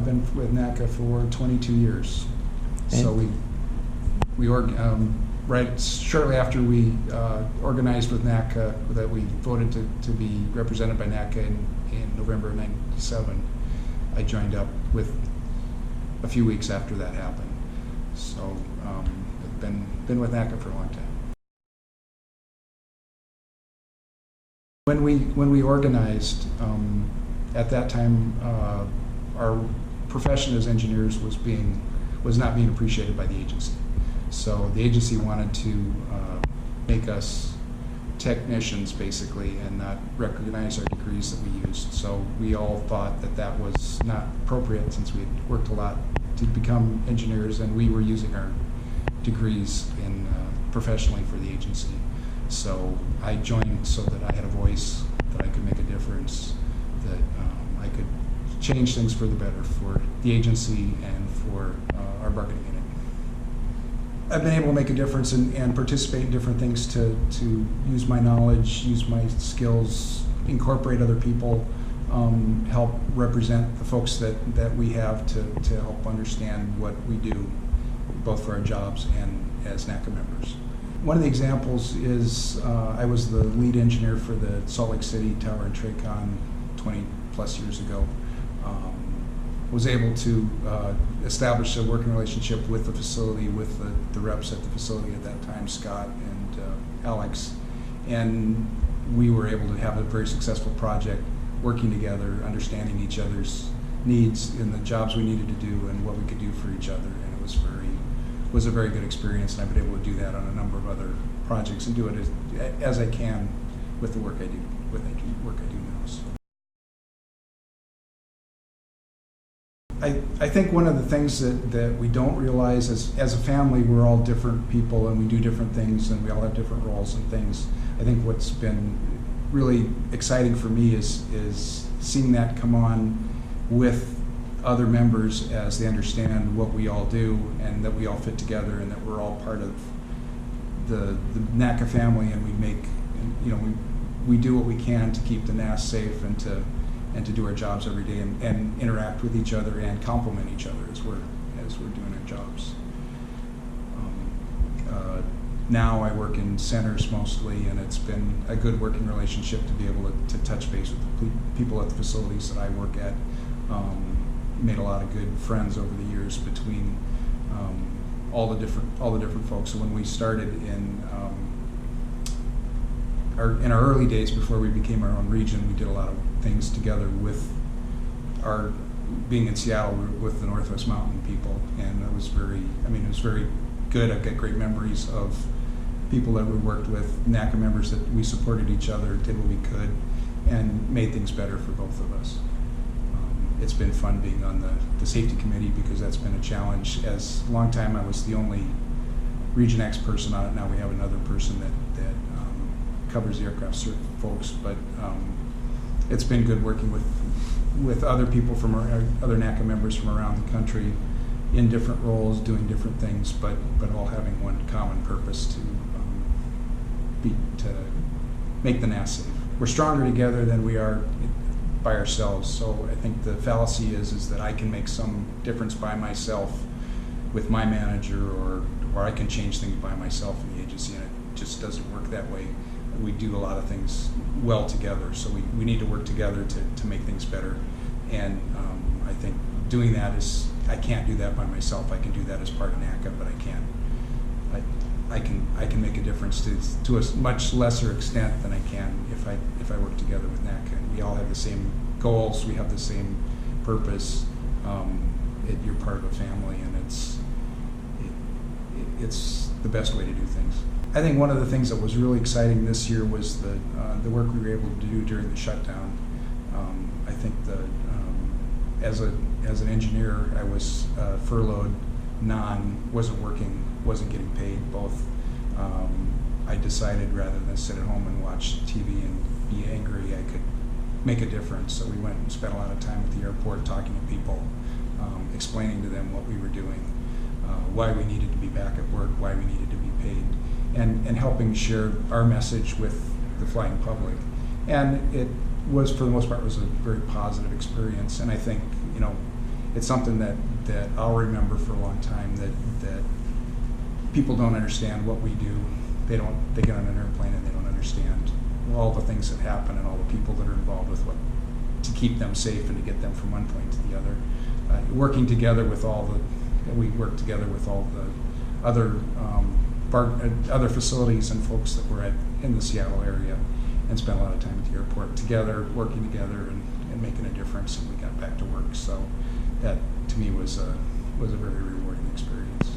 I've been with NATCA for 22 years. Okay. So right shortly after we organized with NATCA, that we voted to be represented by NATCA in November of '97, I joined up with a few weeks after that happened. So I've been with NATCA for a long time. When we organized, at that time, our profession as engineers was not being appreciated by the agency. So the agency wanted to make us technicians, basically, and not recognize our degrees that we used. So we all thought that was not appropriate, since we had worked a lot to become engineers, and we were using our degrees professionally for the agency. So I joined so that I had a voice, that I could make a difference, that I could change things for the better for the agency and for our bargaining unit. I've been able to make a difference and participate in different things to use my knowledge, use my skills, incorporate other people, help represent the folks that we have to help understand what we do, both for our jobs and as NATCA members. One of the examples is I was the lead engineer for the Salt Lake City Tower and Tracon 20 plus years ago. Was able to establish a working relationship with the facility, with the reps at the facility at that time, Scott and Alex, and we were able to have a very successful project, working together, understanding each other's needs in the jobs we needed to do and what we could do for each other, and it was a very good experience, and I've been able to do that on a number of other projects and do it as I can with the work I do now. So. I think one of the things that we don't realize is, as a family, we're all different people and we do different things and we all have different roles and things. I think what's been really exciting for me is seeing that come on with other members as they understand what we all do and that we all fit together and that we're all part of the NATCA family, and we do what we can to keep the NAS safe and to do our jobs every day and interact with each other and complement each other as we're doing our jobs. Now I work in centers mostly, and it's been a good working relationship to be able to touch base with the people at the facilities that I work at. Made a lot of good friends over the years between all the different folks. So when we started in our early days, before we became our own region, we did a lot of things together with our being in Seattle with the Northwest Mountain people, and it was very good. I've got great memories of people that we worked with, NATCA members, that we supported each other, did what we could, and made things better for both of us. It's been fun being on the safety committee, because that's been a challenge. As a long time I was the only Region X person on it. Now we have another person that covers the aircraft cert folks, but it's been good working with other people from other NATCA members from around the country in different roles, doing different things, but all having one common purpose to make the NAS safe. We're stronger together than we are by ourselves. So I think the fallacy is that I can make some difference by myself with my manager, or I can change things by myself in the agency, and it just doesn't work that way. We do a lot of things well together, so we need to work together to make things better. And I think doing that I can't do that by myself. I can do that as part of NATCA, but I can make a difference to a much lesser extent than I can if I work together with NATCA. And we all have the same goals. We have the same purpose. You're part of a family, and it's the best way to do things. I think one of the things that was really exciting this year was the work we were able to do during the shutdown. I think as an engineer, I was furloughed, wasn't working, wasn't getting paid. Both. I decided, rather than sit at home and watch TV and be angry, I could make a difference. So we went and spent a lot of time at the airport talking to people, explaining to them what we were doing, why we needed to be back at work, why we needed to be paid, and helping share our message with the flying public. And it was, for the most part, was a very positive experience. And I think, it's something that I'll remember for a long time, that people don't understand what we do. They get on an airplane and they don't understand all the things that happen and all the people that are involved with what to keep them safe and to get them from one point to the other. Working together with we work together with all the other facilities and folks that were in the Seattle area, and spent a lot of time at the airport together, working together and making a difference. And we got back to work. So that to me was a very rewarding experience.